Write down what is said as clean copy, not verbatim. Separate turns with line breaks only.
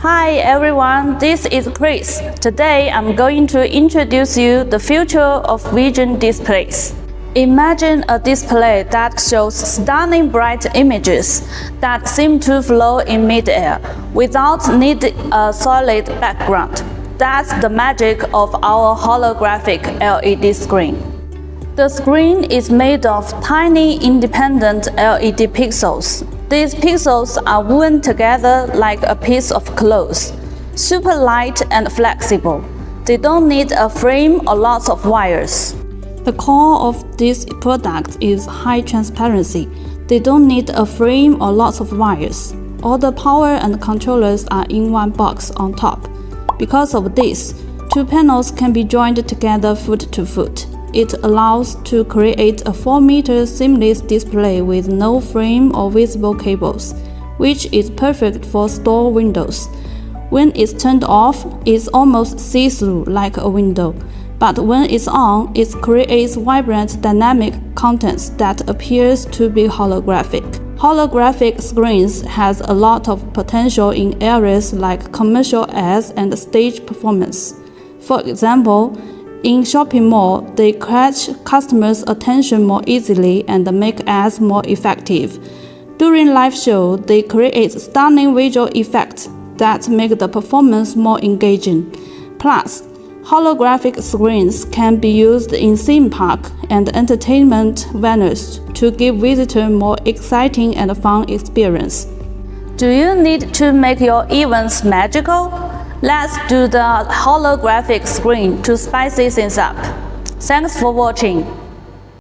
Hi everyone, this is Chris. Today I'm going to introduce you the future of vision displays. Imagine a display that shows stunning bright images that seem to flow in mid-air without needing a solid background. That's the magic of our holographic LED screen. The screen is made of tiny independent LED pixels. These pixels are woven together like a piece of cloth, super light and flexible. They don't need a frame or lots of wires. The core of this product is high transparency. They don't need a frame or lots of wires. All the power and controllers are in one box on top. Because of this, two panels can be joined together foot to foot. It allows to create a 4-meter seamless display with no frame or visible cables, which is perfect for store windows. When it's turned off, it's almost see-through like a window. But when it's on, it creates vibrant dynamic contents that appears to be holographic. Holographic screens has a lot of potential in areas like commercial ads and stage performance. For example, in shopping mall, they catch customers' attention more easily and make ads more effective. During live show, they create stunning visual effects that make the performance more engaging. Plus, holographic screens can be used in theme park and entertainment venues to give visitors more exciting and fun experience. Do you need to make your events magical? Let's do the holographic screen to spice things up. Thanks for watching.